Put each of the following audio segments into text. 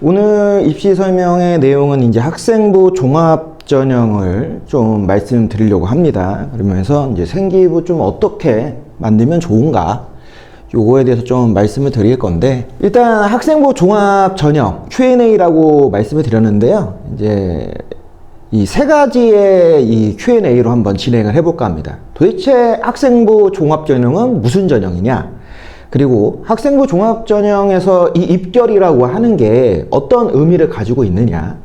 오늘 입시 설명의 내용은 이제 학생부 종합 전형을 좀 말씀드리려고 합니다. 그러면서 이제 생기부 좀 어떻게 만들면 좋은가 요거에 대해서 좀 말씀을 드릴 건데, 일단 학생부 종합 전형 Q&A라고 말씀을 드렸는데요. 이제 이 세 가지의 이 Q&A로 한번 진행을 해볼까 합니다. 도대체 학생부 종합 전형은 무슨 전형이냐? 그리고 학생부 종합 전형에서 이 입결이라고 하는 게 어떤 의미를 가지고 있느냐?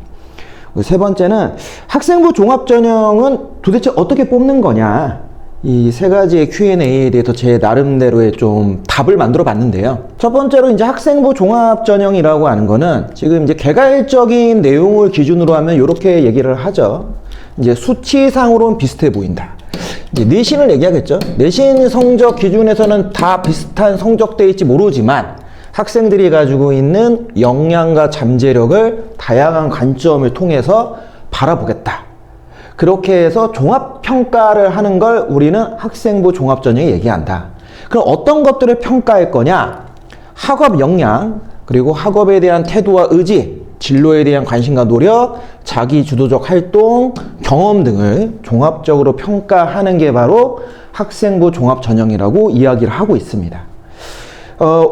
세 번째는 학생부 종합 전형은 도대체 어떻게 뽑는 거냐? 이 세 가지의 Q&A에 대해서 제 나름대로의 좀 답을 만들어 봤는데요. 첫 번째로 이제 학생부 종합 전형이라고 하는 거는 지금 이제 개괄적인 내용을 기준으로 하면 이렇게 얘기를 하죠. 이제 수치상으로는 비슷해 보인다. 이제 내신을 얘기하겠죠. 내신 성적 기준에서는 다 비슷한 성적대일지 모르지만 학생들이 가지고 있는 역량과 잠재력을 다양한 관점을 통해서 바라보겠다. 그렇게 해서 종합평가를 하는 걸 우리는 학생부 종합전형에 얘기한다. 그럼 어떤 것들을 평가할 거냐? 학업 역량, 그리고 학업에 대한 태도와 의지, 진로에 대한 관심과 노력, 자기 주도적 활동, 경험 등을 종합적으로 평가하는 게 바로 학생부 종합전형이라고 이야기를 하고 있습니다.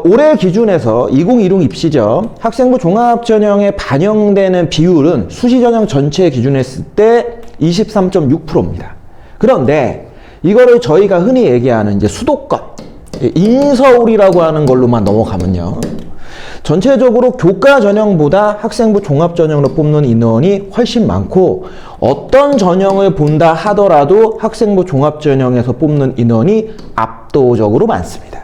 올해 기준에서 2016 입시죠. 학생부 종합전형에 반영되는 비율은 수시전형 전체 기준했을 때 23.6%입니다. 그런데 이거를 저희가 흔히 얘기하는 이제 수도권, 인서울이라고 하는 걸로만 넘어가면요. 전체적으로 교과 전형보다 학생부 종합 전형으로 뽑는 인원이 훨씬 많고, 어떤 전형을 본다 하더라도 학생부 종합 전형에서 뽑는 인원이 압도적으로 많습니다.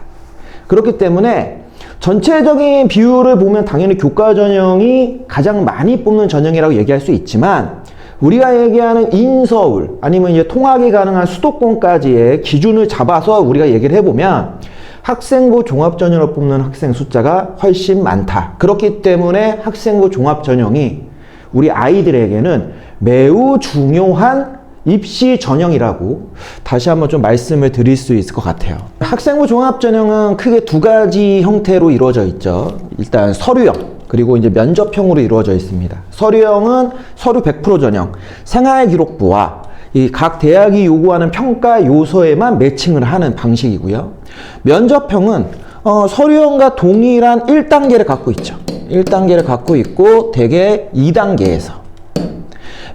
그렇기 때문에 전체적인 비율을 보면 당연히 교과 전형이 가장 많이 뽑는 전형이라고 얘기할 수 있지만, 우리가 얘기하는 인서울 아니면 이제 통학이 가능한 수도권까지의 기준을 잡아서 우리가 얘기를 해보면 학생부 종합전형을 뽑는 학생 숫자가 훨씬 많다. 그렇기 때문에 학생부 종합전형이 우리 아이들에게는 매우 중요한 입시 전형이라고 다시 한번 좀 말씀을 드릴 수 있을 것 같아요. 학생부 종합전형은 크게 두 가지 형태로 이루어져 있죠. 일단 서류형, 그리고 이제 면접형으로 이루어져 있습니다. 서류형은 서류 100% 전형, 생활기록부와 이 각 대학이 요구하는 평가 요소에만 매칭을 하는 방식이고요. 면접형은 서류형과 동일한 1단계를 갖고 있죠. 1단계를 갖고 있고 대개 2단계에서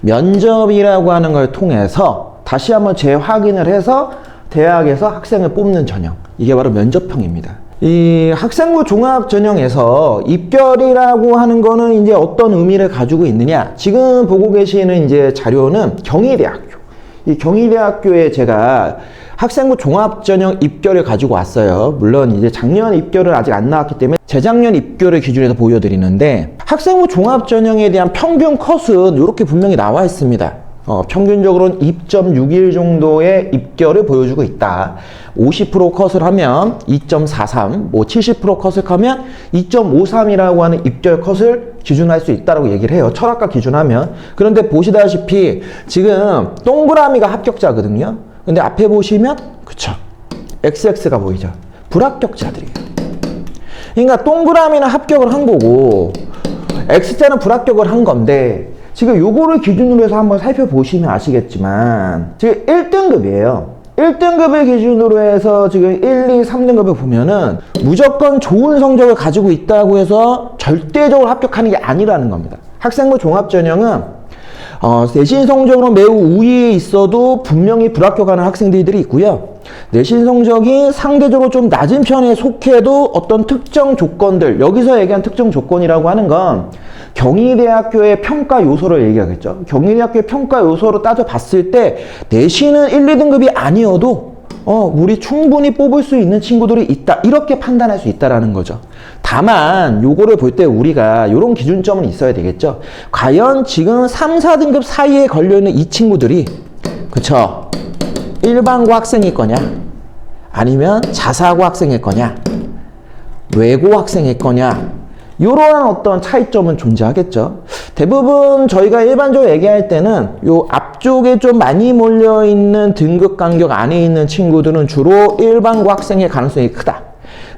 면접이라고 하는 걸 통해서 다시 한번 재확인을 해서 대학에서 학생을 뽑는 전형, 이게 바로 면접형입니다. 이 학생부 종합 전형에서 입결이라고 하는 거는 이제 어떤 의미를 가지고 있느냐? 지금 보고 계시는 이제 자료는 경희대학교. 이 경희대학교에 제가 학생부 종합 전형 입결을 가지고 왔어요. 물론 이제 작년 입결은 아직 안 나왔기 때문에 재작년 입결을 기준해서 보여드리는데, 학생부 종합 전형에 대한 평균 컷은 이렇게 분명히 나와 있습니다. 평균적으로는 2.61 정도의 입결을 보여주고 있다. 50% 컷을 하면 2.43, 70% 컷을 하면 2.53이라고 하는 입결 컷을 기준할 수 있다고 얘기를 해요. 철학과 기준하면. 그런데 보시다시피 지금 동그라미가 합격자거든요. 근데 앞에 보시면 그쵸, XX가 보이죠. 불합격자들이에요. 그러니까 동그라미는 합격을 한 거고 X자는 불합격을 한 건데, 지금 요거를 기준으로 해서 한번 살펴보시면 아시겠지만 지금 1등급이에요. 1등급을 기준으로 해서 지금 1, 2, 3등급을 보면은 무조건 좋은 성적을 가지고 있다고 해서 절대적으로 합격하는 게 아니라는 겁니다. 학생부 종합전형은 내신 성적으로 매우 우위에 있어도 분명히 불합격하는 학생들이 있고요. 내신 성적이 상대적으로 좀 낮은 편에 속해도 어떤 특정 조건들, 여기서 얘기한 특정 조건이라고 하는 건 경희대학교의 평가 요소를 얘기하겠죠. 경희대학교의 평가 요소로 따져봤을 때 내신은 1, 2등급이 아니어도 우리 충분히 뽑을 수 있는 친구들이 있다, 이렇게 판단할 수 있다라는 거죠. 다만 요거를 볼 때 우리가 요런 기준점은 있어야 되겠죠. 과연 지금 3, 4등급 사이에 걸려있는 이 친구들이 그쵸, 일반고 학생일 거냐, 아니면 자사고 학생일 거냐, 외고 학생일 거냐, 이러한 어떤 차이점은 존재하겠죠. 대부분 저희가 일반적으로 얘기할 때는 요 앞쪽에 좀 많이 몰려있는 등급 간격 안에 있는 친구들은 주로 일반고 학생의 가능성이 크다.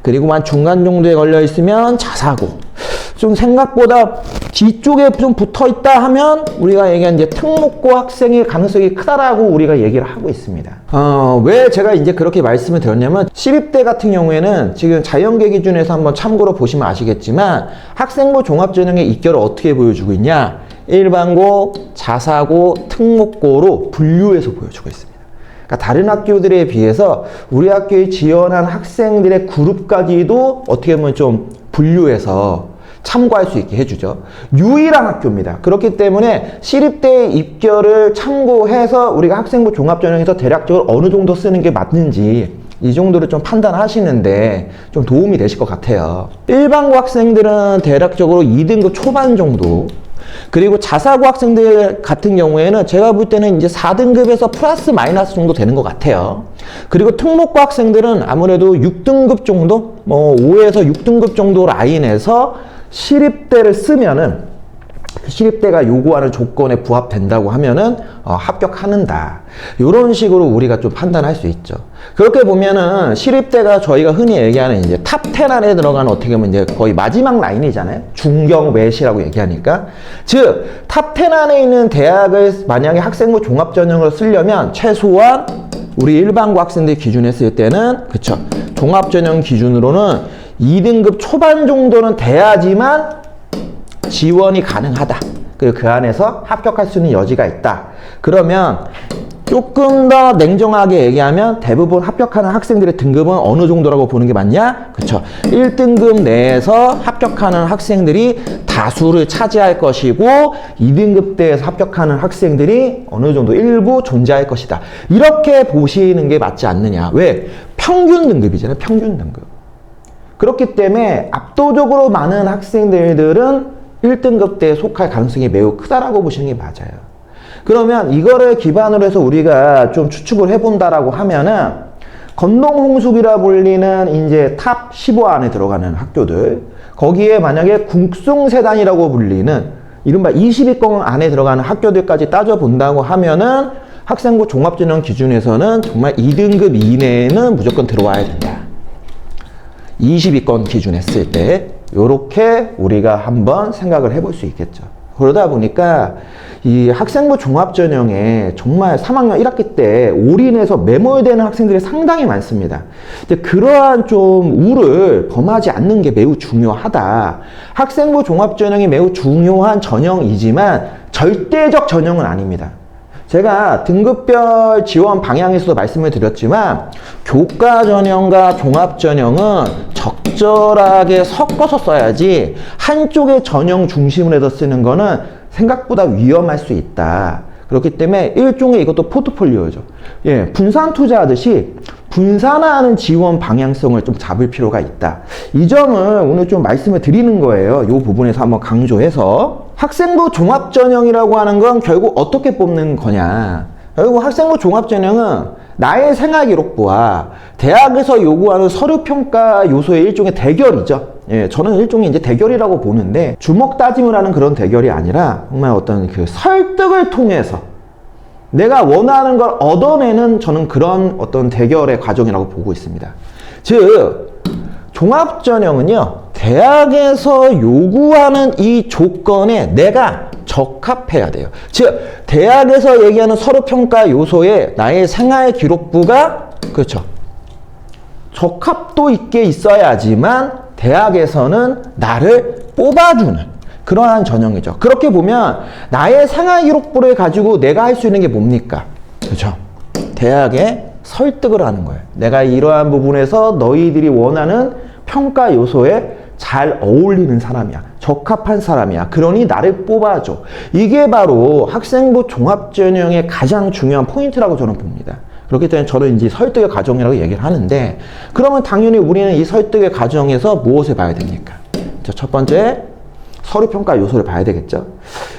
그리고만 중간 정도에 걸려 있으면 자사고, 좀 생각보다 뒤쪽에 좀 붙어 있다 하면 우리가 얘기한 이제 특목고 학생의 가능성이 크다라고 우리가 얘기를 하고 있습니다. 왜 제가 이제 그렇게 말씀을 드렸냐면 시립대 같은 경우에는 지금 자연계 기준에서 한번 참고로 보시면 아시겠지만 학생부 종합전형의 입결을 어떻게 보여주고 있냐? 일반고, 자사고, 특목고로 분류해서 보여주고 있습니다. 그러니까 다른 학교들에 비해서 우리 학교에 지원한 학생들의 그룹까지도 어떻게 보면 좀 분류해서 참고할 수 있게 해주죠. 유일한 학교입니다. 그렇기 때문에 시립대 입결을 참고해서 우리가 학생부 종합전형에서 대략적으로 어느 정도 쓰는 게 맞는지 이 정도를 좀 판단하시는데 좀 도움이 되실 것 같아요. 일반고 학생들은 대략적으로 2등급 초반 정도, 그리고 자사고 학생들 같은 경우에는 제가 볼 때는 이제 4등급에서 플러스 마이너스 정도 되는 것 같아요. 그리고 특목고 학생들은 아무래도 6등급 정도, 5에서 6등급 정도 라인에서 시립대를 쓰면은 시립대가 요구하는 조건에 부합된다고 하면은 합격하는다. 이런 식으로 우리가 좀 판단할 수 있죠. 그렇게 보면은 시립대가 저희가 흔히 얘기하는 이제 탑 10 안에 들어가는 어떻게 보면 이제 거의 마지막 라인이잖아요. 중경 외시라고 얘기하니까. 즉, 탑 10 안에 있는 대학을 만약에 학생부 종합전형으로 쓰려면 최소한 우리 일반고 학생들 기준에 쓸 때는, 그쵸, 종합전형 기준으로는 2등급 초반 정도는 돼야지만 지원이 가능하다. 그리고 그 안에서 합격할 수 있는 여지가 있다. 그러면 조금 더 냉정하게 얘기하면 대부분 합격하는 학생들의 등급은 어느 정도라고 보는 게 맞냐? 그쵸. 1등급 내에서 합격하는 학생들이 다수를 차지할 것이고 2등급대에서 합격하는 학생들이 어느 정도 일부 존재할 것이다. 이렇게 보시는 게 맞지 않느냐. 왜? 평균 등급이잖아요. 평균 등급. 그렇기 때문에 압도적으로 많은 학생들은 1등급대에 속할 가능성이 매우 크다라고 보시는 게 맞아요. 그러면 이거를 기반으로 해서 우리가 좀 추측을 해본다라고 하면은 건농홍숙이라 불리는 이제 탑 15 안에 들어가는 학교들, 거기에 만약에 국송세단이라고 불리는 이른바 20위권 안에 들어가는 학교들까지 따져본다고 하면은 학생부 종합전형 기준에서는 정말 2등급 이내에는 무조건 들어와야 된다. 20위권 기준 했을 때 요렇게 우리가 한번 생각을 해볼 수 있겠죠. 그러다 보니까 이 학생부 종합전형에 정말 3학년 1학기 때 올인해서 매몰되는 학생들이 상당히 많습니다. 근데 그러한 좀 우를 범하지 않는 게 매우 중요하다. 학생부 종합전형이 매우 중요한 전형이지만 절대적 전형은 아닙니다. 제가 등급별 지원 방향에서도 말씀을 드렸지만 교과 전형과 종합 전형은 적절하게 섞어서 써야지 한쪽의 전형 중심으로 해서 쓰는 거는 생각보다 위험할 수 있다. 그렇기 때문에 일종의 이것도 포트폴리오죠. 예, 분산 투자하듯이 분산화하는 지원 방향성을 좀 잡을 필요가 있다. 이 점을 오늘 좀 말씀을 드리는 거예요. 이 부분에서 한번 강조해서. 학생부 종합전형이라고 하는 건 결국 어떻게 뽑는 거냐. 결국 학생부 종합전형은 나의 생활기록부와 대학에서 요구하는 서류평가 요소의 일종의 대결이죠. 예, 저는 일종의 이제 대결이라고 보는데 주먹 다짐을 하는 그런 대결이 아니라 정말 어떤 그 설득을 통해서 내가 원하는 걸 얻어내는 저는 그런 어떤 대결의 과정이라고 보고 있습니다. 즉, 종합전형은요, 대학에서 요구하는 이 조건에 내가 적합해야 돼요. 즉, 대학에서 얘기하는 서류평가 요소에 나의 생활기록부가, 그렇죠, 적합도 있게 있어야지만 대학에서는 나를 뽑아주는 그러한 전형이죠. 그렇게 보면 나의 생활기록부를 가지고 내가 할 수 있는 게 뭡니까? 그렇죠? 대학에 설득을 하는 거예요. 내가 이러한 부분에서 너희들이 원하는 평가 요소에 잘 어울리는 사람이야. 적합한 사람이야. 그러니 나를 뽑아줘. 이게 바로 학생부 종합전형의 가장 중요한 포인트라고 저는 봅니다. 그렇기 때문에 저는 이제 설득의 과정이라고 얘기를 하는데, 그러면 당연히 우리는 이 설득의 과정에서 무엇을 봐야 됩니까? 첫 번째, 서류평가 요소를 봐야 되겠죠.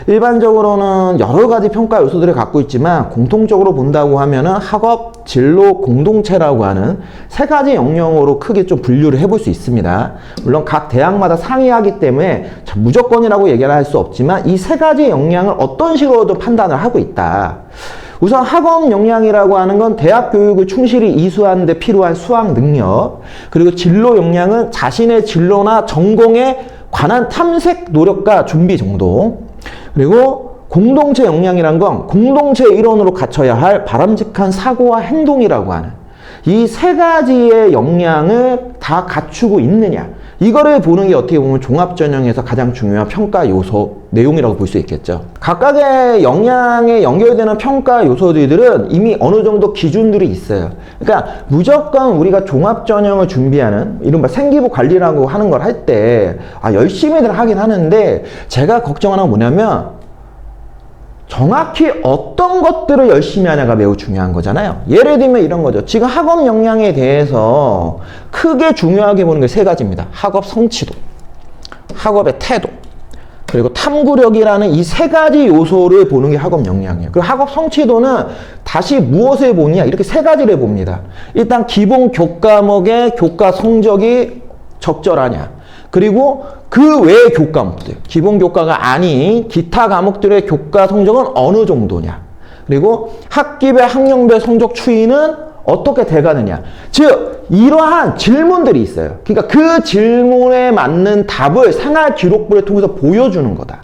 일반적으로는 여러 가지 평가 요소들을 갖고 있지만 공통적으로 본다고 하면은 학업, 진로, 공동체라고 하는 세 가지 영역으로 크게 좀 분류를 해볼 수 있습니다. 물론 각 대학마다 상이하기 때문에 무조건이라고 얘기를 할 수 없지만 이 세 가지 역량을 어떤 식으로도 판단을 하고 있다. 우선 학업 역량이라고 하는 건 대학 교육을 충실히 이수하는 데 필요한 수학 능력, 그리고 진로 역량은 자신의 진로나 전공에 관한 탐색 노력과 준비 정도, 그리고 공동체 역량이란 건 공동체의 일원으로 갖춰야 할 바람직한 사고와 행동이라고 하는 이 세 가지의 역량을 다 갖추고 있느냐, 이거를 보는 게 어떻게 보면 종합전형에서 가장 중요한 평가 요소 내용이라고 볼 수 있겠죠. 각각의 역량에 연결되는 평가 요소들은 이미 어느 정도 기준들이 있어요. 그러니까 무조건 우리가 종합전형을 준비하는 이른바 생기부 관리라고 하는 걸 할 때 열심히들 하긴 하는데, 제가 걱정하는 건 뭐냐면 정확히 어떤 것들을 열심히 하냐가 매우 중요한 거잖아요. 예를 들면 이런 거죠. 지금 학업 역량에 대해서 크게 중요하게 보는 게 세 가지입니다. 학업 성취도, 학업의 태도, 그리고 탐구력이라는 이 세 가지 요소를 보는 게 학업 역량이에요. 그리고 학업 성취도는 다시 무엇을 보느냐, 이렇게 세 가지를 봅니다. 일단 기본 교과목의 교과 성적이 적절하냐, 그리고 그 외의 교과목들, 기본 교과가 아닌 기타 과목들의 교과 성적은 어느 정도냐, 그리고 학기별 학년별 성적 추이는 어떻게 돼가느냐. 즉 이러한 질문들이 있어요. 그러니까 그 질문에 맞는 답을 생활 기록부를 통해서 보여주는 거다.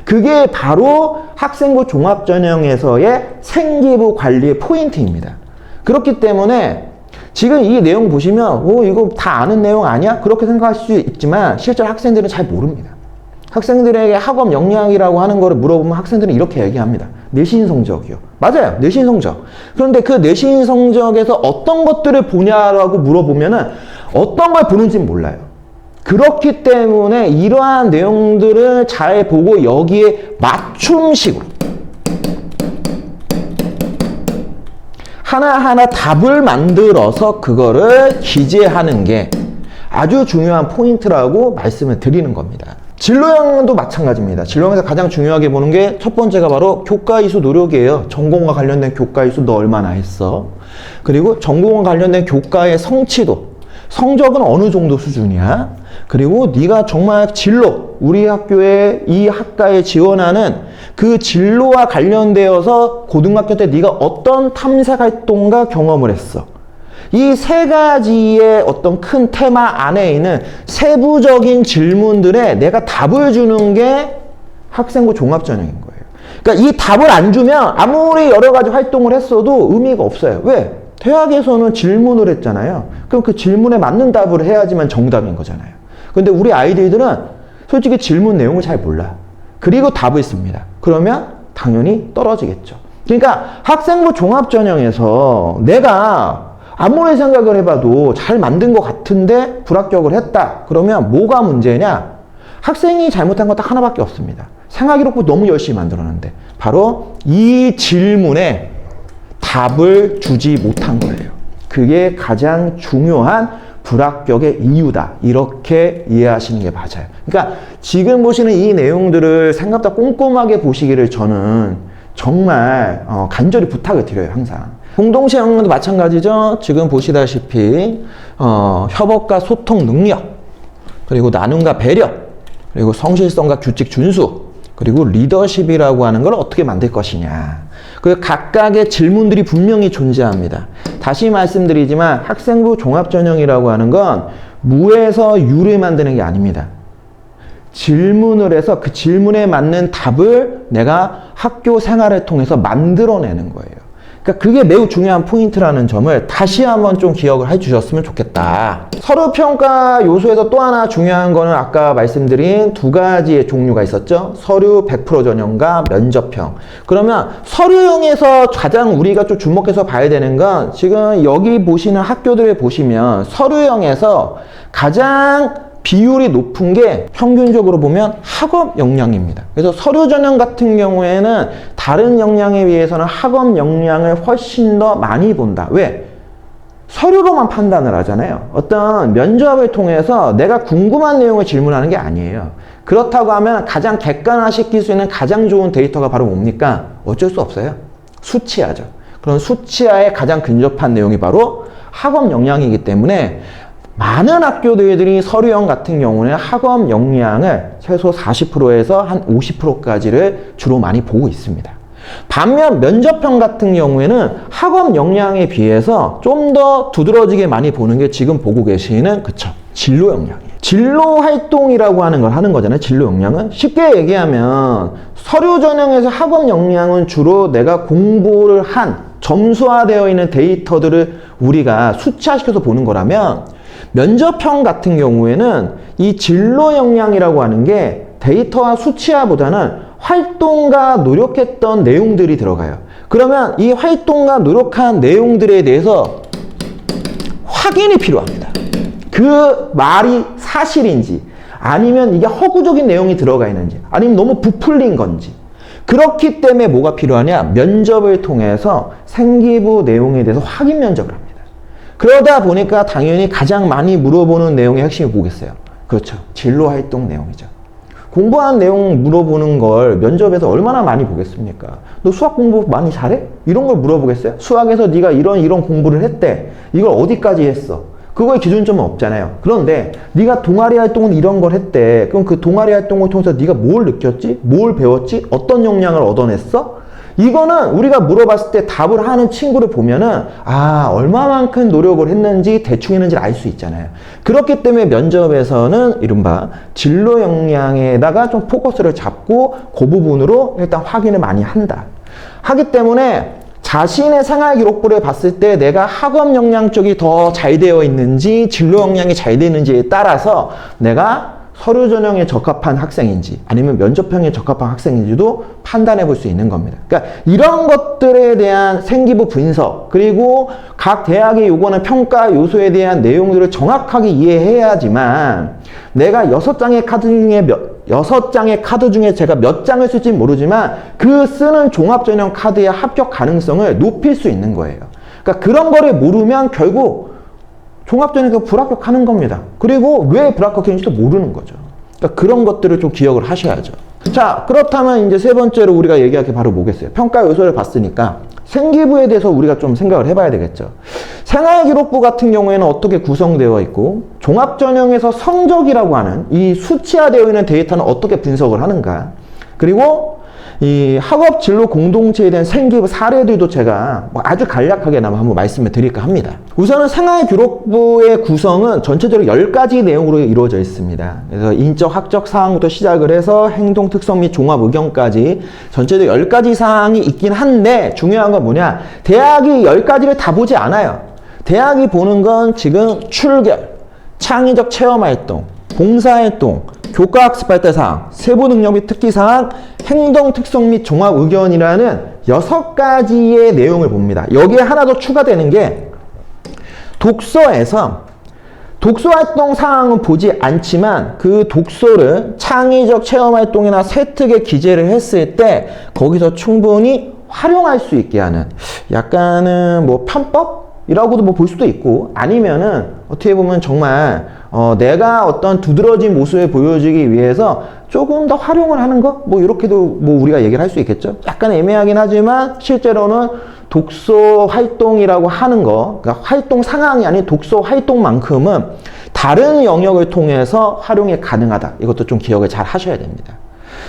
그게 바로 학생부 종합전형에서의 생기부 관리의 포인트입니다. 그렇기 때문에 지금 이 내용 보시면 이거 다 아는 내용 아니야? 그렇게 생각할 수 있지만 실제로 학생들은 잘 모릅니다. 학생들에게 학업 역량이라고 하는 거를 물어보면 학생들은 이렇게 얘기합니다. 내신 성적이요. 맞아요. 내신 성적. 그런데 그 내신 성적에서 어떤 것들을 보냐라고 물어보면은 어떤 걸 보는지는 몰라요. 그렇기 때문에 이러한 내용들을 잘 보고 여기에 맞춤식으로 하나하나 답을 만들어서 그거를 기재하는 게 아주 중요한 포인트라고 말씀을 드리는 겁니다. 진로형도 마찬가지입니다. 진로형에서 가장 중요하게 보는 게 첫 번째가 바로 교과이수 노력이에요. 전공과 관련된 교과이수 너 얼마나 했어? 그리고 전공과 관련된 교과의 성취도, 성적은 어느 정도 수준이야? 그리고 네가 정말 진로, 우리 학교에 이 학과에 지원하는 그 진로와 관련되어서 고등학교 때 네가 어떤 탐색 활동과 경험을 했어? 이 세 가지의 어떤 큰 테마 안에 있는 세부적인 질문들에 내가 답을 주는 게 학생부 종합전형인 거예요. 그러니까 이 답을 안 주면 아무리 여러 가지 활동을 했어도 의미가 없어요. 왜? 대학에서는 질문을 했잖아요. 그럼 그 질문에 맞는 답을 해야지만 정답인 거잖아요. 근데 우리 아이들은 솔직히 질문 내용을 잘 몰라. 그리고 답을 씁니다. 그러면 당연히 떨어지겠죠. 그러니까 학생부 종합전형에서 내가 아무리 생각을 해봐도 잘 만든 것 같은데 불합격을 했다. 그러면 뭐가 문제냐? 학생이 잘못한 건 딱 하나밖에 없습니다. 생활기록부 너무 열심히 만들었는데 바로 이 질문에 답을 주지 못한 거예요. 그게 가장 중요한 불합격의 이유다. 이렇게 이해하시는 게 맞아요. 그러니까 지금 보시는 이 내용들을 생각보다 꼼꼼하게 보시기를 저는 정말 간절히 부탁을 드려요. 항상. 공동체 역량도 마찬가지죠. 지금 보시다시피 협업과 소통 능력, 그리고 나눔과 배려, 그리고 성실성과 규칙 준수, 그리고 리더십이라고 하는 걸 어떻게 만들 것이냐. 그 각각의 질문들이 분명히 존재합니다. 다시 말씀드리지만 학생부 종합전형이라고 하는 건 무에서 유를 만드는 게 아닙니다. 질문을 해서 그 질문에 맞는 답을 내가 학교 생활을 통해서 만들어내는 거예요. 그러니까 그게 매우 중요한 포인트라는 점을 다시 한번 좀 기억을 해주셨으면 좋겠다. 서류평가 요소에서 또 하나 중요한 거는 아까 말씀드린 두 가지의 종류가 있었죠. 서류 100% 전형과 면접형. 그러면 서류형에서 가장 우리가 좀 주목해서 봐야 되는 건 지금 여기 보시는 학교들을 보시면 서류형에서 가장 비율이 높은 게 평균적으로 보면 학업 역량입니다. 그래서 서류 전형 같은 경우에는 다른 역량에 비해서는 학업 역량을 훨씬 더 많이 본다. 왜? 서류로만 판단을 하잖아요. 어떤 면접을 통해서 내가 궁금한 내용을 질문하는 게 아니에요. 그렇다고 하면 가장 객관화시킬 수 있는 가장 좋은 데이터가 바로 뭡니까? 어쩔 수 없어요. 수치화죠. 그런 수치화에 가장 근접한 내용이 바로 학업 역량이기 때문에 많은 학교들이 서류형 같은 경우는 학업 역량을 최소 40%에서 한 50%까지를 주로 많이 보고 있습니다. 반면 면접형 같은 경우에는 학업 역량에 비해서 좀 더 두드러지게 많이 보는 게 지금 보고 계시는 진로 역량이에요. 진로 활동이라고 하는 걸 하는 거잖아요. 진로 역량은. 쉽게 얘기하면 서류 전형에서 학업 역량은 주로 내가 공부를 한 점수화되어 있는 데이터들을 우리가 수치화시켜서 보는 거라면 면접형 같은 경우에는 이 진로 역량이라고 하는 게 데이터와 수치화보다는 활동과 노력했던 내용들이 들어가요. 그러면 이 활동과 노력한 내용들에 대해서 확인이 필요합니다. 그 말이 사실인지 아니면 이게 허구적인 내용이 들어가 있는지 아니면 너무 부풀린 건지. 그렇기 때문에 뭐가 필요하냐? 면접을 통해서 생기부 내용에 대해서 확인 면접을 합니다. 그러다 보니까 당연히 가장 많이 물어보는 내용의 핵심이 뭐겠어요? 그렇죠. 진로 활동 내용이죠. 공부한 내용 물어보는 걸 면접에서 얼마나 많이 보겠습니까? 너 수학 공부 많이 잘해? 이런 걸 물어보겠어요? 수학에서 네가 이런 공부를 했대. 이걸 어디까지 했어? 그거에 기준점은 없잖아요. 그런데 네가 동아리 활동은 이런 걸 했대. 그럼 그 동아리 활동을 통해서 네가 뭘 느꼈지? 뭘 배웠지? 어떤 역량을 얻어냈어? 이거는 우리가 물어봤을 때 답을 하는 친구를 보면은 얼마만큼 노력을 했는지 대충 했는지를 알 수 있잖아요. 그렇기 때문에 면접에서는 이른바 진로 역량에다가 좀 포커스를 잡고 그 부분으로 일단 확인을 많이 한다. 하기 때문에 자신의 생활 기록부를 봤을 때 내가 학업 역량 쪽이 더 잘 되어 있는지 진로 역량이 잘 되는지에 따라서 내가 서류 전형에 적합한 학생인지 아니면 면접형에 적합한 학생인지도 판단해 볼 수 있는 겁니다. 그러니까 이런 것들에 대한 생기부 분석 그리고 각 대학이 요구하는 평가 요소에 대한 내용들을 정확하게 이해해야지만 내가 6장의 카드 중에 제가 몇 장을 쓸지 모르지만 그 쓰는 종합전형 카드의 합격 가능성을 높일 수 있는 거예요. 그러니까 그런 거를 모르면 결국 종합전형에서 불합격하는 겁니다. 그리고 왜 불합격했는지도 모르는 거죠. 그러니까 그런 것들을 좀 기억을 하셔야죠. 자, 그렇다면 이제 세 번째로 우리가 얘기할 게 바로 뭐겠어요? 평가 요소를 봤으니까 생기부에 대해서 우리가 좀 생각을 해봐야 되겠죠. 생활기록부 같은 경우에는 어떻게 구성되어 있고 종합전형에서 성적이라고 하는 이 수치화되어 있는 데이터는 어떻게 분석을 하는가, 그리고 이 학업 진로 공동체에 대한 생기부 사례들도 제가 아주 간략하게나마 한번 말씀을 드릴까 합니다. 우선은 생활기록부의 구성은 전체적으로 10가지 내용으로 이루어져 있습니다. 그래서 인적, 학적 사항부터 시작을 해서 행동 특성 및 종합 의견까지 전체적으로 10가지 사항이 있긴 한데 중요한 건 뭐냐? 대학이 10가지를 다 보지 않아요. 대학이 보는 건 지금 출결, 창의적 체험활동, 봉사활동, 교과학습 발달사항, 세부능력 및 특기사항, 행동 특성 및 종합 의견이라는 6가지의 내용을 봅니다. 여기에 하나 더 추가되는 게 독서에서 독서활동 사항은 보지 않지만 그 독서를 창의적 체험활동이나 세특에 기재를 했을 때 거기서 충분히 활용할 수 있게 하는 약간은 뭐 편법이라고도 뭐 볼 수도 있고 아니면은 어떻게 보면 정말 내가 어떤 두드러진 모습을 보여주기 위해서 조금 더 활용을 하는 거? 뭐 이렇게도 뭐 우리가 얘기를 할 수 있겠죠? 약간 애매하긴 하지만 실제로는 독서 활동이라고 하는 거, 그러니까 활동 상황이 아닌 독서 활동만큼은 다른 영역을 통해서 활용이 가능하다. 이것도 좀 기억을 잘 하셔야 됩니다.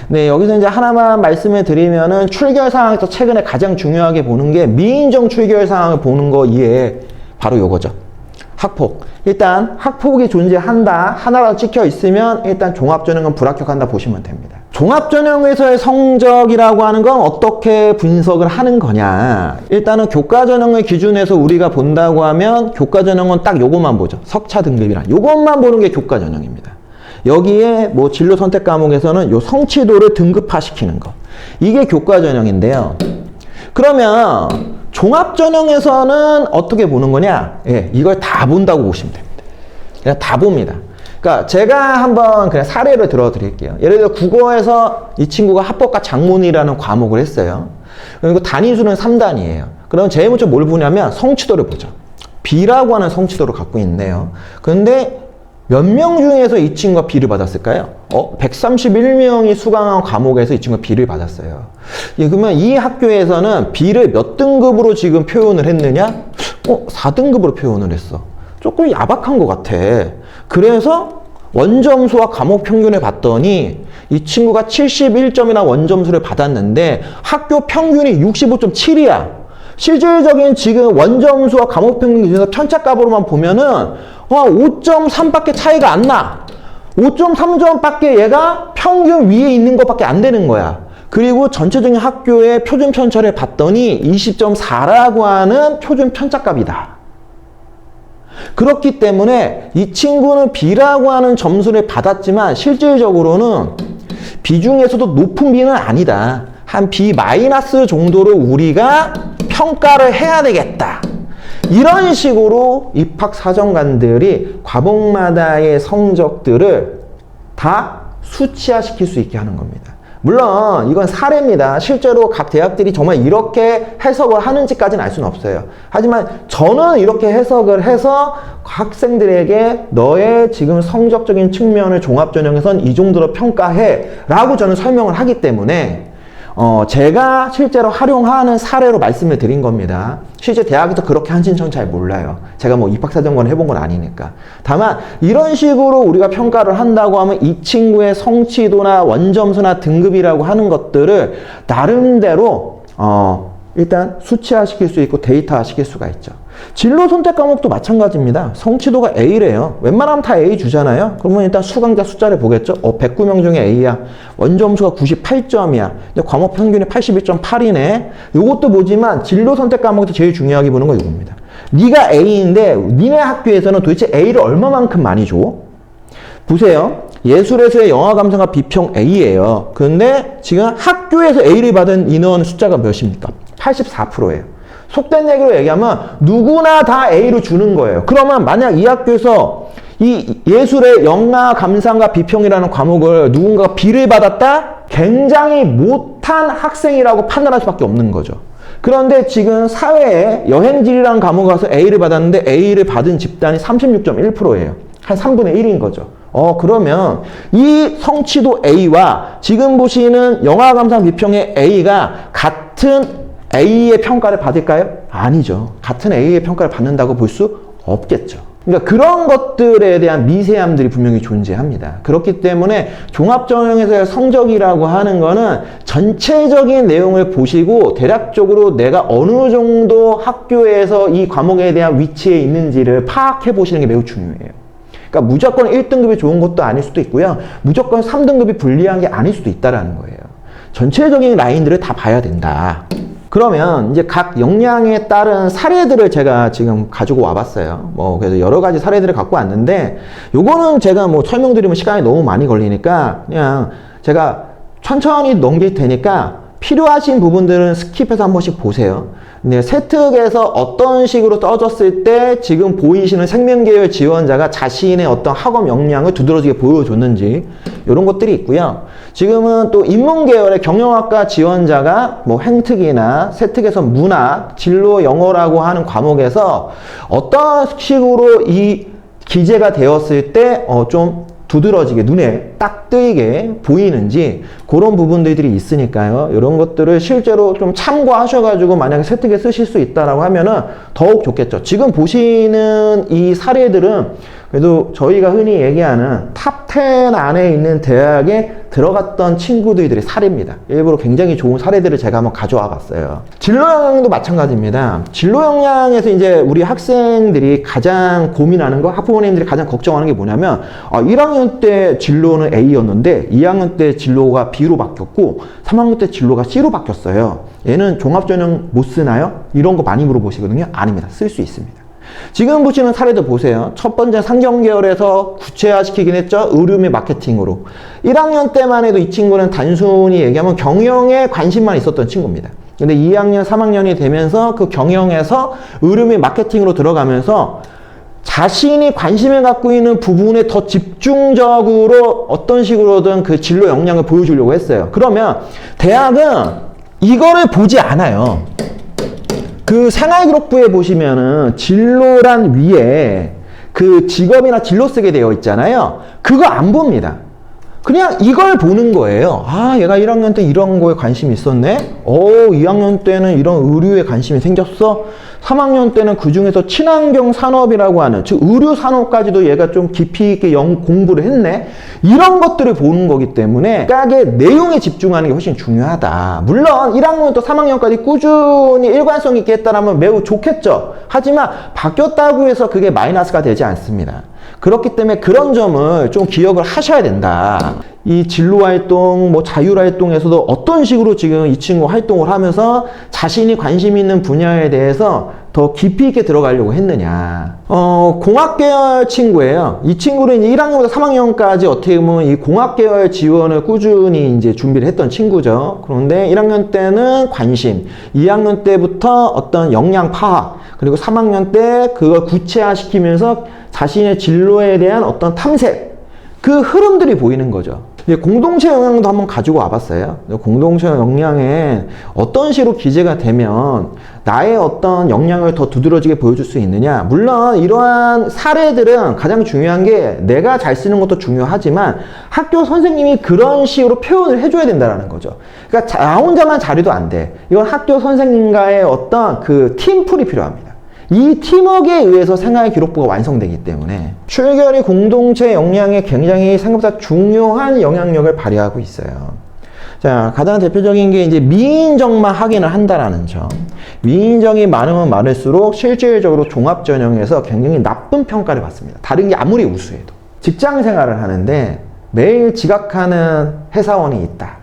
네, 여기서 이제 하나만 말씀을 드리면은 출결 사항에서 최근에 가장 중요하게 보는 게 미인정 출결 사항을 보는 거 이해 바로 요거죠. 학폭. 일단 학폭이 존재한다 하나라도 찍혀 있으면 일단 종합전형은 불합격한다 보시면 됩니다. 종합전형에서의 성적이라고 하는 건 어떻게 분석을 하는 거냐, 일단은 교과전형을 기준해서 우리가 본다고 하면 교과전형은 딱 요것만 보죠. 석차 등급이란 요것만 보는 게 교과전형입니다. 여기에 뭐 진로 선택 과목에서는 요 성취도를 등급화시키는 거, 이게 교과전형인데요. 그러면 종합전형에서는 어떻게 보는 거냐? 예, 이걸 다 본다고 보시면 됩니다. 그냥 다 봅니다. 그러니까 제가 한번 그냥 사례를 들어 드릴게요. 예를 들어 국어에서 이 친구가 합법과 작문이라는 과목을 했어요. 그리고 단위수는 3단이에요. 그럼 제일 먼저 뭘 보냐면 성취도를 보죠. B라고 하는 성취도를 갖고 있네요. 그런데 몇 명 중에서 이 친구가 B를 받았을까요? 131명이 수강한 과목에서 이 친구가 B를 받았어요. 예, 그러면 이 학교에서는 B를 몇 등급으로 지금 표현을 했느냐? 4등급으로 표현을 했어. 조금 야박한 것 같아. 그래서 원점수와 과목 평균을 봤더니 이 친구가 71점이나 원점수를 받았는데 학교 평균이 65.7이야. 실질적인 지금 원점수와 과목 평균 기준에서 편차값으로만 보면은 5.3밖에 차이가 안 나. 5.3점 밖에 얘가 평균 위에 있는 것밖에 안 되는 거야. 그리고 전체적인 학교의 표준 편차를 봤더니 20.4라고 하는 표준 편차값이다. 그렇기 때문에 이 친구는 B라고 하는 점수를 받았지만 실질적으로는 B 중에서도 높은 B는 아니다. 한 B- 정도로 우리가 평가를 해야 되겠다. 이런 식으로 입학사정관들이 과목마다의 성적들을 다 수치화시킬 수 있게 하는 겁니다. 물론 이건 사례입니다. 실제로 각 대학들이 정말 이렇게 해석을 하는지까지는 알 수는 없어요. 하지만 저는 이렇게 해석을 해서 학생들에게 너의 지금 성적적인 측면을 종합전형에선 이 정도로 평가해 라고 저는 설명을 하기 때문에 제가 실제로 활용하는 사례로 말씀을 드린 겁니다. 실제 대학에서 그렇게 하는지는 전 잘 몰라요. 제가 뭐 입학사정관 해본 건 아니니까. 다만 이런 식으로 우리가 평가를 한다고 하면 이 친구의 성취도나 원점수나 등급이라고 하는 것들을 나름대로 일단 수치화시킬 수 있고 데이터화시킬 수가 있죠. 진로 선택 과목도 마찬가지입니다. 성취도가 A래요. 웬만하면 다 A 주잖아요. 그러면 일단 수강자 숫자를 보겠죠. 109명 중에 A야. 원점수가 98점이야. 근데 과목 평균이 81.8이네. 요것도 보지만 진로 선택 과목에서 제일 중요하게 보는 건 이겁니다. 네가 A인데 니네 학교에서는 도대체 A를 얼마만큼 많이 줘? 보세요. 예술에서의 영화 감상과 비평 A예요. 그런데 지금 학교에서 A를 받은 인원 숫자가 몇입니까? 84%예요. 속된 얘기로 얘기하면 누구나 다 A로 주는 거예요. 그러면 만약 이 학교에서 이 예술의 영화 감상과 비평이라는 과목을 누군가가 B를 받았다? 굉장히 못한 학생이라고 판단할 수밖에 없는 거죠. 그런데 지금 사회에 여행질이라는 과목을 가서 A를 받았는데 A를 받은 집단이 36.1%예요. 한 3분의 1인 거죠. 그러면 이 성취도 A와 지금 보시는 영화 감상 비평의 A가 같은 A의 평가를 받을까요? 아니죠. 같은 A의 평가를 받는다고 볼 수 없겠죠. 그러니까 그런 것들에 대한 미세함들이 분명히 존재합니다. 그렇기 때문에 종합전형에서의 성적이라고 하는 거는 전체적인 내용을 보시고 대략적으로 내가 어느 정도 학교에서 이 과목에 대한 위치에 있는지를 파악해 보시는 게 매우 중요해요. 그러니까 무조건 1등급이 좋은 것도 아닐 수도 있고요. 무조건 3등급이 불리한 게 아닐 수도 있다는 거예요. 전체적인 라인들을 다 봐야 된다. 그러면 이제 각 역량에 따른 사례들을 제가 지금 가지고 와봤어요. 그래서 여러 가지 사례들을 갖고 왔는데, 요거는 제가 설명드리면 시간이 너무 많이 걸리니까 그냥 제가 천천히 넘길 테니까 필요하신 부분들은 스킵해서 한 번씩 보세요. 근데 세특에서 어떤 식으로 떠졌을 때 지금 보이시는 생명계열 지원자가 자신의 어떤 학업 역량을 두드러지게 보여줬는지 이런 것들이 있고요. 지금은 또 인문계열의 경영학과 지원자가 행특이나 세특에서 문학, 진로 영어라고 하는 과목에서 어떤 식으로 이 기재가 되었을 때 좀 두드러지게 눈에 딱 뜨이게 보이는지 그런 부분들이 있으니까요. 이런 것들을 실제로 좀 참고하셔가지고 만약에 세특에 쓰실 수 있다라고 하면은 더욱 좋겠죠. 지금 보시는 이 사례들은 그래도 저희가 흔히 얘기하는 탑 10 안에 있는 대학에 들어갔던 친구들의 사례입니다. 일부러 굉장히 좋은 사례들을 제가 한번 가져와 봤어요. 진로 역량도 마찬가지입니다. 진로 역량에서 이제 우리 학생들이 가장 고민하는 거, 학부모님들이 가장 걱정하는 게 뭐냐면 1학년 때 진로는 A였는데 2학년 때 진로가 B로 바뀌었고 3학년 때 진로가 C로 바뀌었어요. 얘는 종합전형 못 쓰나요? 이런 거 많이 물어보시거든요. 아닙니다. 쓸 수 있습니다. 지금 보시는 사례도 보세요. 첫 번째 상경계열에서 구체화시키긴 했죠. 의료 및 마케팅으로. 1학년 때만 해도 이 친구는 단순히 얘기하면 경영에 관심만 있었던 친구입니다. 근데 2학년, 3학년이 되면서 그 경영에서 의료 및 마케팅으로 들어가면서 자신이 관심을 갖고 있는 부분에 더 집중적으로 어떤 식으로든 그 진로 역량을 보여주려고 했어요. 그러면 대학은 이거를 보지 않아요. 그 생활기록부에 보시면은 진로란 위에 그 직업이나 진로 쓰게 되어 있잖아요. 그거 안 봅니다. 그냥 이걸 보는 거예요. 얘가 1학년 때 이런 거에 관심이 있었네? 2학년 때는 이런 의료에 관심이 생겼어? 3학년 때는 그 중에서 친환경 산업이라고 하는, 즉 의료 산업까지도 얘가 좀 깊이 있게 공부를 했네? 이런 것들을 보는 거기 때문에 각의 내용에 집중하는 게 훨씬 중요하다. 물론 1학년부터 3학년까지 꾸준히 일관성 있게 했다면 매우 좋겠죠. 하지만 바뀌었다고 해서 그게 마이너스가 되지 않습니다. 그렇기 때문에 그런 점을 좀 기억을 하셔야 된다. 이 진로활동, 뭐 자율활동에서도 어떤 식으로 지금 이 친구 활동을 하면서 자신이 관심 있는 분야에 대해서 더 깊이 있게 들어가려고 했느냐. 공학계열 친구예요. 이 친구는 1학년부터 3학년까지 어떻게 보면 이 공학계열 지원을 꾸준히 이제 준비를 했던 친구죠. 그런데 1학년 때는 관심, 2학년 때부터 어떤 역량 파악, 그리고 3학년 때 그걸 구체화시키면서 자신의 진로에 대한 어떤 탐색, 그 흐름들이 보이는 거죠. 공동체 역량도 한번 가지고 와봤어요. 공동체 역량에 어떤 식으로 기재가 되면 나의 어떤 역량을 더 두드러지게 보여줄 수 있느냐. 물론 이러한 사례들은 가장 중요한 게 내가 잘 쓰는 것도 중요하지만 학교 선생님이 그런 식으로 표현을 해줘야 된다는 거죠. 그러니까 나 혼자만 잘해도 안 돼. 이건 학교 선생님과의 어떤 그 팀플이 필요합니다. 이 팀워크에 의해서 생활 기록부가 완성되기 때문에 출결이 공동체 역량에 굉장히 생각보다 중요한 영향력을 발휘하고 있어요. 자, 가장 대표적인 게 이제 미인정만 확인을 한다라는 점. 미인정이 많으면 많을수록 실질적으로 종합전형에서 굉장히 나쁜 평가를 받습니다. 다른 게 아무리 우수해도. 직장 생활을 하는데 매일 지각하는 회사원이 있다.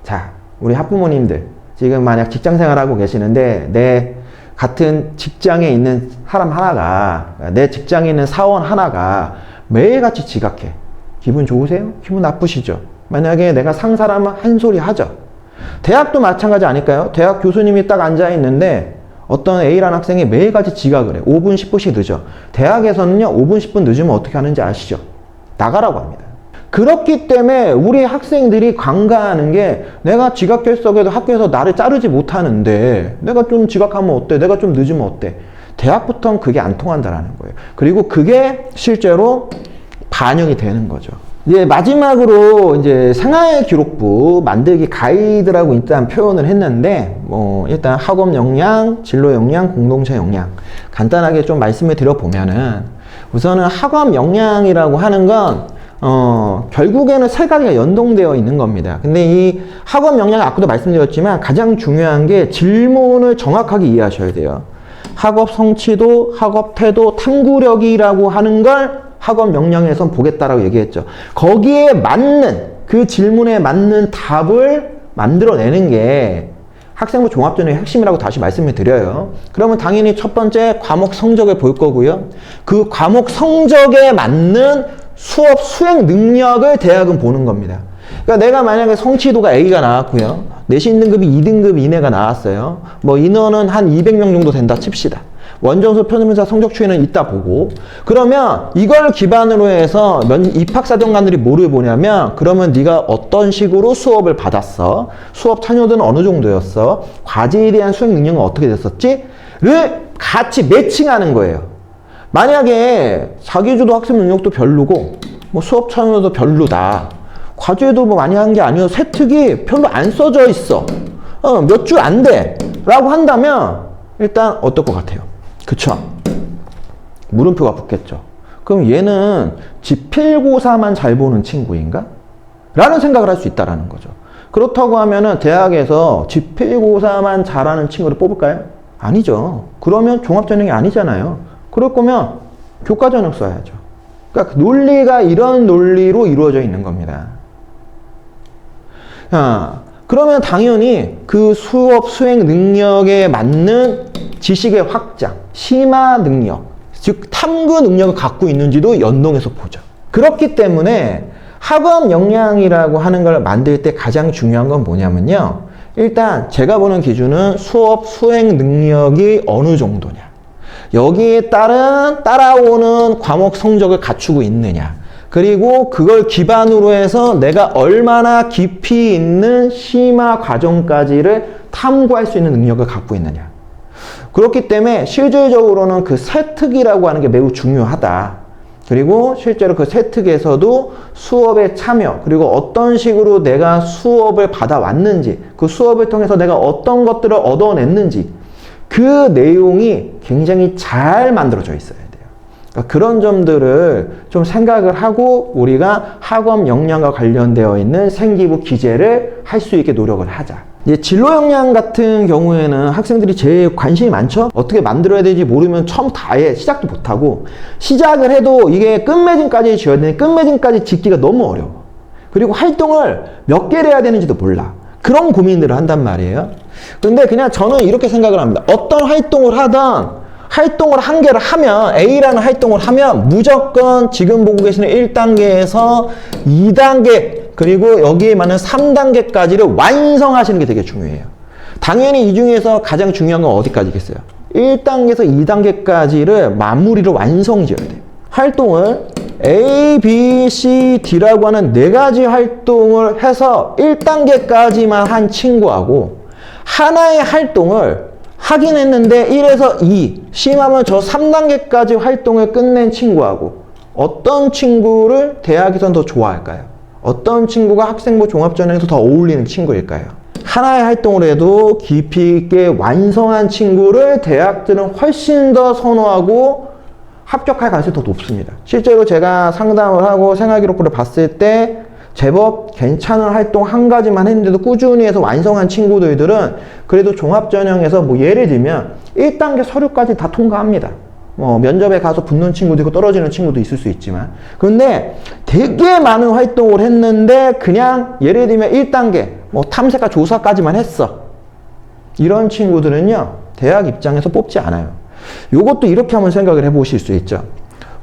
자, 우리 학부모님들 지금 만약 직장 생활하고 계시는데 내 같은 직장에 있는 사람 하나가, 내 직장에 있는 사원 하나가 매일같이 지각해. 기분 좋으세요? 기분 나쁘시죠? 만약에 내가 상사라면 한 소리 하죠. 대학도 마찬가지 아닐까요? 대학 교수님이 딱 앉아있는데 어떤 A라는 학생이 매일같이 지각을 해. 5분, 10분씩 늦어. 대학에서는요, 5분, 10분 늦으면 어떻게 하는지 아시죠? 나가라고 합니다. 그렇기 때문에 우리 학생들이 관가하는 게 내가 지각했어도 학교에서 나를 자르지 못하는데 내가 좀 지각하면 어때? 내가 좀 늦으면 어때? 대학부터는 그게 안 통한다라는 거예요. 그리고 그게 실제로 반영이 되는 거죠. 이제 마지막으로 이제 생활기록부 만들기 가이드라고 일단 표현을 했는데 일단 학업 역량, 진로 역량, 공동체 역량 간단하게 좀 말씀을 드려보면은 우선은 학업 역량이라고 하는 건 결국에는 세 가지가 연동되어 있는 겁니다. 근데 이 학업 역량 아까도 말씀드렸지만 가장 중요한 게 질문을 정확하게 이해하셔야 돼요. 학업 성취도, 학업 태도, 탐구력이라고 하는 걸 학업 역량에선 보겠다라고 얘기했죠. 거기에 맞는, 그 질문에 맞는 답을 만들어내는 게 학생부 종합전형의 핵심이라고 다시 말씀을 드려요. 그러면 당연히 첫 번째 과목 성적을 볼 거고요. 그 과목 성적에 맞는 수업 수행 능력을 대학은 보는 겁니다. 그러니까 내가 만약에 성취도가 A가 나왔고요. 내신 등급이 2등급 이내가 나왔어요. 뭐 인원은 한 200명 정도 된다 칩시다. 원점수 표준偏 성적 추이는 이따 보고 그러면 이걸 기반으로 해서 입학사정관들이 뭐를 보냐면 그러면 네가 어떤 식으로 수업을 받았어? 수업 참여도는 어느 정도였어? 과제에 대한 수행 능력은 어떻게 됐었지? 를 같이 매칭하는 거예요. 만약에 자기주도 학습 능력도 별로고 뭐 수업 참여도 별로다. 과제도 뭐 많이 한 게 아니어서 세특이 별로 안 써져 있어. 몇 줄 안 돼. 라고 한다면 일단 어떨 것 같아요? 그쵸? 물음표가 붙겠죠. 그럼 얘는 지필고사만 잘 보는 친구인가? 라는 생각을 할 수 있다는 거죠. 그렇다고 하면은 대학에서 지필고사만 잘하는 친구를 뽑을까요? 아니죠. 그러면 종합전형이 아니잖아요. 그럴 거면 교과전형 써야죠. 그러니까 논리가 이런 논리로 이루어져 있는 겁니다. 그러면 당연히 그 수업 수행 능력에 맞는 지식의 확장, 심화 능력, 즉 탐구 능력을 갖고 있는지도 연동해서 보죠. 그렇기 때문에 학업 역량이라고 하는 걸 만들 때 가장 중요한 건 뭐냐면요. 일단 제가 보는 기준은 수업 수행 능력이 어느 정도냐. 여기에 따른 따라오는 과목 성적을 갖추고 있느냐. 그리고 그걸 기반으로 해서 내가 얼마나 깊이 있는 심화 과정까지를 탐구할 수 있는 능력을 갖고 있느냐. 그렇기 때문에 실질적으로는 그 세특이라고 하는 게 매우 중요하다. 그리고 실제로 그 세특에서도 수업에 참여, 그리고 어떤 식으로 내가 수업을 받아왔는지, 그 수업을 통해서 내가 어떤 것들을 얻어냈는지, 그 내용이 굉장히 잘 만들어져 있어야 돼요. 그러니까 그런 점들을 좀 생각을 하고 우리가 학업 역량과 관련되어 있는 생기부 기재를 할 수 있게 노력을 하자. 이제 진로 역량 같은 경우에는 학생들이 제일 관심이 많죠? 어떻게 만들어야 되는지 모르면 처음부터 아예 시작도 못하고, 시작을 해도 이게 끝맺음까지 지어야 되는데 끝맺음까지 짓기가 너무 어려워. 그리고 활동을 몇 개를 해야 되는지도 몰라. 그런 고민들을 한단 말이에요. 근데 그냥 저는 이렇게 생각을 합니다. 어떤 활동을 하든 활동을 한 개를 하면, A라는 활동을 하면 무조건 지금 보고 계시는 1단계에서 2단계 그리고 여기에 맞는 3단계까지를 완성하시는 게 되게 중요해요. 당연히 이 중에서 가장 중요한 건 어디까지겠어요? 1단계에서 2단계까지를 마무리로 완성 지어야 돼요. 활동을 A, B, C, D라고 하는 4가지 활동을 해서 1단계까지만 한 친구하고, 하나의 활동을 하긴 했는데 1에서 2, 심하면 저 3단계까지 활동을 끝낸 친구하고 어떤 친구를 대학에서는 더 좋아할까요? 어떤 친구가 학생부 종합전형에서 더 어울리는 친구일까요? 하나의 활동을 해도 깊이 있게 완성한 친구를 대학들은 훨씬 더 선호하고 합격할 가능성이 더 높습니다. 실제로 제가 상담을 하고 생활기록부를 봤을 때 제법 괜찮은 활동 한 가지만 했는데도 꾸준히 해서 완성한 친구들은 그래도 종합전형에서 뭐 예를 들면 1단계 서류까지 다 통과합니다. 면접에 가서 붙는 친구도 있고 떨어지는 친구도 있을 수 있지만, 근데 되게 많은 활동을 했는데 그냥 예를 들면 1단계 탐색과 조사까지만 했어. 이런 친구들은요 대학 입장에서 뽑지 않아요. 요것도 이렇게 한번 생각을 해보실 수 있죠.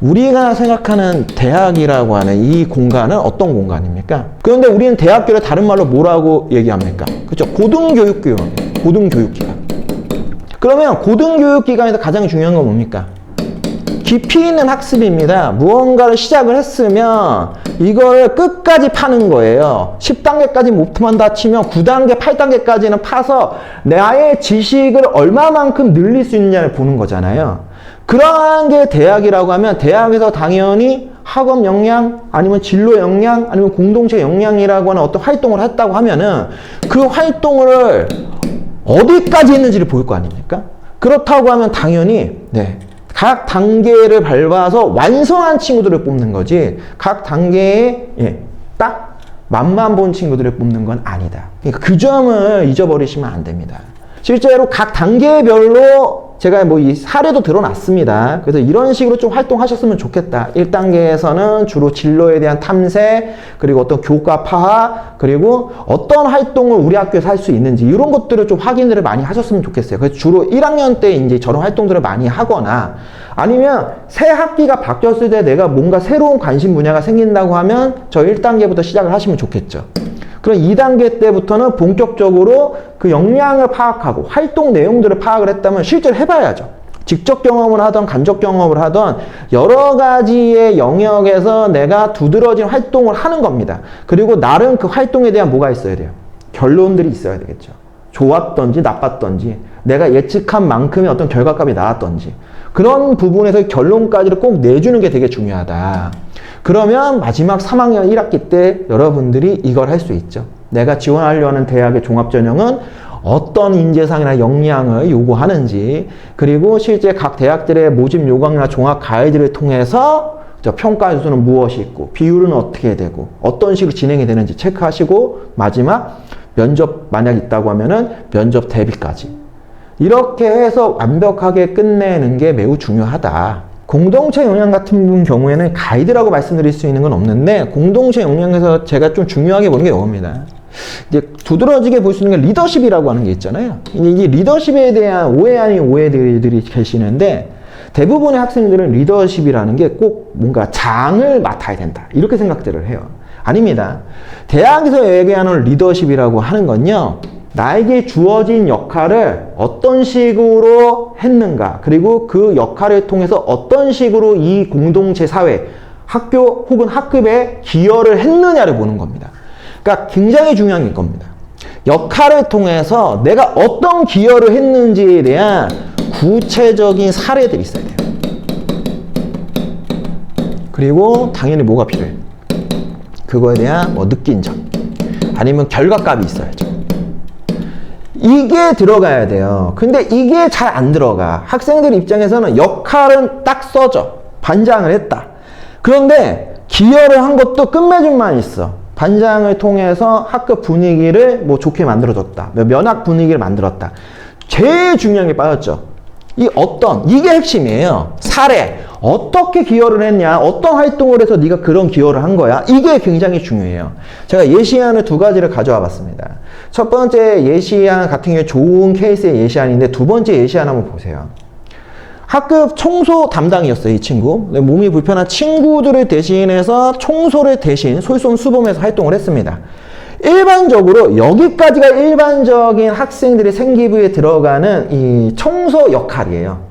우리가 생각하는 대학이라고 하는 이 공간은 어떤 공간입니까? 그런데 우리는 대학교를 다른 말로 뭐라고 얘기합니까? 그렇죠? 고등교육기관. 그러면 고등교육기관에서 가장 중요한 건 뭡니까? 깊이 있는 학습입니다. 무언가를 시작을 했으면 이걸 끝까지 파는 거예요. 10단계까지 못 판다 치면 9단계, 8단계까지는 파서 나의 지식을 얼마만큼 늘릴 수 있느냐를 보는 거잖아요. 그러한 게 대학이라고 하면 대학에서 당연히 학업 역량 아니면 진로 역량 아니면 공동체 역량이라고 하는 어떤 활동을 했다고 하면은 그 활동을 어디까지 했는지를 볼 거 아닙니까? 그렇다고 하면 당연히 각 단계를 밟아서 완성한 친구들을 뽑는 거지 각 단계에 딱 맛만 본 친구들을 뽑는 건 아니다. 그러니까 그 점을 잊어버리시면 안 됩니다. 실제로 각 단계별로 제가 이 사례도 드러났습니다. 그래서 이런 식으로 좀 활동하셨으면 좋겠다. 1단계에서는 주로 진로에 대한 탐색, 그리고 어떤 교과 파악, 그리고 어떤 활동을 우리 학교에서 할 수 있는지 이런 것들을 좀 확인을 많이 하셨으면 좋겠어요. 그래서 주로 1학년 때 이제 저런 활동들을 많이 하거나 아니면 새 학기가 바뀌었을 때 내가 뭔가 새로운 관심 분야가 생긴다고 하면 저 1단계부터 시작을 하시면 좋겠죠. 그럼 2단계 때부터는 본격적으로 그 역량을 파악하고 활동 내용들을 파악을 했다면 실제로 해봐야죠. 직접 경험을 하던 간접 경험을 하던 여러 가지의 영역에서 내가 두드러진 활동을 하는 겁니다. 그리고 나름 그 활동에 대한 뭐가 있어야 돼요? 결론들이 있어야 되겠죠. 좋았던지 나빴던지 내가 예측한 만큼의 어떤 결과값이 나왔던지 그런 부분에서 결론까지를 꼭 내주는 게 되게 중요하다. 그러면 마지막 3학년 1학기 때 여러분들이 이걸 할 수 있죠. 내가 지원하려 하는 대학의 종합전형은 어떤 인재상이나 역량을 요구하는지, 그리고 실제 각 대학들의 모집 요강이나 종합 가이드를 통해서 평가 요소는 무엇이 있고 비율은 어떻게 되고 어떤 식으로 진행이 되는지 체크하시고 마지막 면접 만약 있다고 하면은 면접 대비까지 이렇게 해서 완벽하게 끝내는 게 매우 중요하다. 공동체 역량 같은 경우에는 가이드라고 말씀드릴 수 있는 건 없는데 공동체 역량에서 제가 좀 중요하게 보는 게 이겁니다. 이제 두드러지게 볼 수 있는 게 리더십이라고 하는 게 있잖아요. 이게 리더십에 대한 오해 아닌 오해들이 계시는데 대부분의 학생들은 리더십이라는 게 꼭 뭔가 장을 맡아야 된다 이렇게 생각들을 해요. 아닙니다. 대학에서 얘기하는 리더십이라고 하는 건요, 나에게 주어진 역할을 어떤 식으로 했는가, 그리고 그 역할을 통해서 어떤 식으로 이 공동체 사회, 학교 혹은 학급에 기여를 했느냐를 보는 겁니다. 그러니까 굉장히 중요한 게 겁니다. 역할을 통해서 내가 어떤 기여를 했는지에 대한 구체적인 사례들이 있어야 돼요. 그리고 당연히 뭐가 필요해요? 그거에 대한 느낀 점 아니면 결과값이 있어야죠. 이게 들어가야 돼요. 근데 이게 잘 안 들어가. 학생들 입장에서는 역할은 딱 써져. 반장을 했다. 그런데 기여를 한 것도 끝맺음만 있어. 반장을 통해서 학급 분위기를 뭐 좋게 만들어줬다. 면학 분위기를 만들었다. 제일 중요한 게 빠졌죠. 이게 핵심이에요. 사례. 어떻게 기여를 했냐, 어떤 활동을 해서 네가 그런 기여를 한 거야. 이게 굉장히 중요해요. 제가 예시안을 두 가지를 가져와 봤습니다. 첫 번째 예시안 같은 경우에 좋은 케이스의 예시안인데 두 번째 예시안 한번 보세요. 학급 청소 담당이었어요, 이 친구. 몸이 불편한 친구들을 대신해서 청소를 대신 솔선수범해서 활동을 했습니다. 일반적으로 여기까지가 일반적인 학생들의 생기부에 들어가는 이 청소 역할이에요.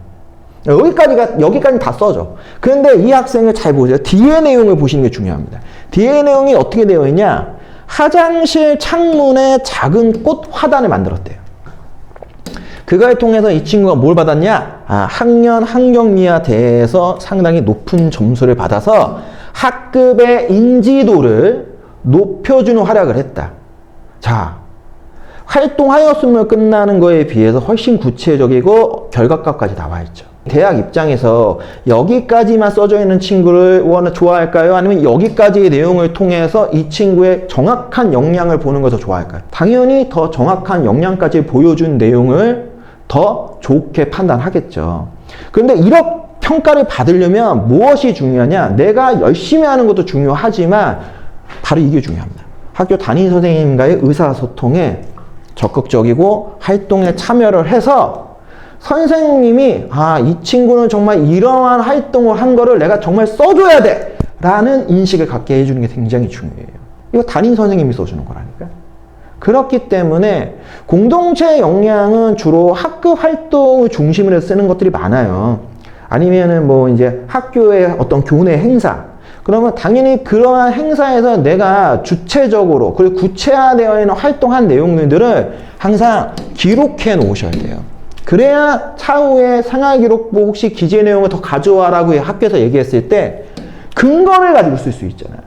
여기까지 다 써져. 그런데 이 학생을 잘 보세요. 뒤에 내용을 보시는 게 중요합니다. 뒤에 내용이 어떻게 되어 있냐? 화장실 창문에 작은 꽃 화단을 만들었대요. 그걸 통해서 이 친구가 뭘 받았냐? 학년 환경미화 대회에서 상당히 높은 점수를 받아서 학급의 인지도를 높여주는 활약을 했다. 자, 활동하였으면 끝나는 거에 비해서 훨씬 구체적이고 결과값까지 나와 있죠. 대학 입장에서 여기까지만 써져 있는 친구를 좋아할까요? 아니면 여기까지의 내용을 통해서 이 친구의 정확한 역량을 보는 걸 더 좋아할까요? 당연히 더 정확한 역량까지 보여준 내용을 더 좋게 판단하겠죠. 그런데 이런 평가를 받으려면 무엇이 중요하냐? 내가 열심히 하는 것도 중요하지만 바로 이게 중요합니다. 학교 담임 선생님과의 의사소통에 적극적이고 활동에 참여를 해서 선생님이 이 친구는 정말 이러한 활동을 한 거를 내가 정말 써줘야 돼 라는 인식을 갖게 해주는 게 굉장히 중요해요. 이거 담임 선생님이 써주는 거라니까. 그렇기 때문에 공동체 역량은 주로 학급 활동을 중심으로 쓰는 것들이 많아요. 아니면은 뭐 이제 학교의 어떤 교내 행사. 그러면 당연히 그러한 행사에서 내가 주체적으로 그리고 구체화되어 있는 활동한 내용들을 항상 기록해 놓으셔야 돼요. 그래야 차후에 생활기록부 혹시 기재 내용을 더 가져와라고 학교에서 얘기했을 때 근거를 가지고 쓸 수 있잖아요.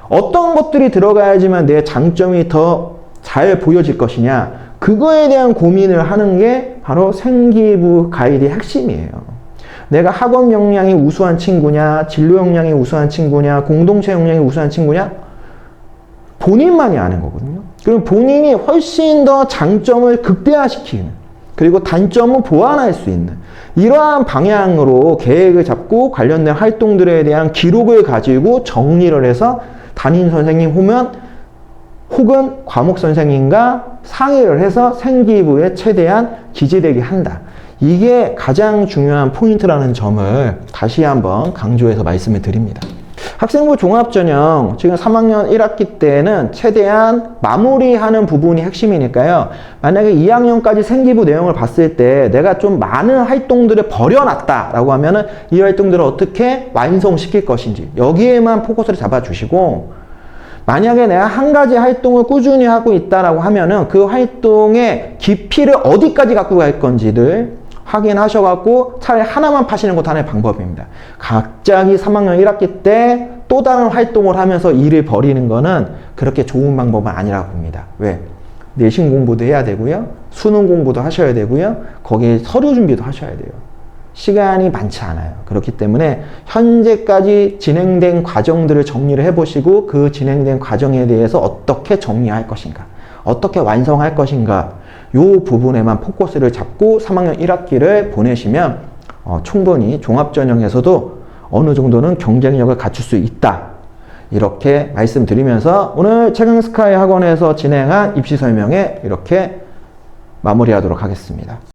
어떤 것들이 들어가야지만 내 장점이 더 잘 보여질 것이냐, 그거에 대한 고민을 하는 게 바로 생기부 가이드의 핵심이에요. 내가 학업 역량이 우수한 친구냐, 진로 역량이 우수한 친구냐, 공동체 역량이 우수한 친구냐, 본인만이 아는 거거든요. 그럼 본인이 훨씬 더 장점을 극대화시키는, 그리고 단점은 보완할 수 있는 이러한 방향으로 계획을 잡고 관련된 활동들에 대한 기록을 가지고 정리를 해서 담임 선생님 혹은 과목 선생님과 상의를 해서 생기부에 최대한 기재되게 한다. 이게 가장 중요한 포인트라는 점을 다시 한번 강조해서 말씀을 드립니다. 학생부 종합전형 지금 3학년 1학기 때는 최대한 마무리하는 부분이 핵심이니까요. 만약에 2학년까지 생기부 내용을 봤을 때 내가 좀 많은 활동들을 버려놨다라고 하면은 이 활동들을 어떻게 완성시킬 것인지 여기에만 포커스를 잡아주시고, 만약에 내가 한 가지 활동을 꾸준히 하고 있다라고 하면은 그 활동의 깊이를 어디까지 갖고 갈 건지를 확인하셔갖고 차라리 하나만 파시는 것도 하나의 방법입니다. 갑자기 3학년 1학기 때 또 다른 활동을 하면서 일을 버리는 거는 그렇게 좋은 방법은 아니라고 봅니다. 왜? 내신 공부도 해야 되고요. 수능 공부도 하셔야 되고요. 거기에 서류 준비도 하셔야 돼요. 시간이 많지 않아요. 그렇기 때문에 현재까지 진행된 과정들을 정리를 해보시고 그 진행된 과정에 대해서 어떻게 정리할 것인가, 어떻게 완성할 것인가, 요 부분에만 포커스를 잡고 3학년 1학기를 보내시면 충분히 종합전형에서도 어느 정도는 경쟁력을 갖출 수 있다. 이렇게 말씀드리면서 오늘 최강스카이 학원에서 진행한 입시 설명회 이렇게 마무리하도록 하겠습니다.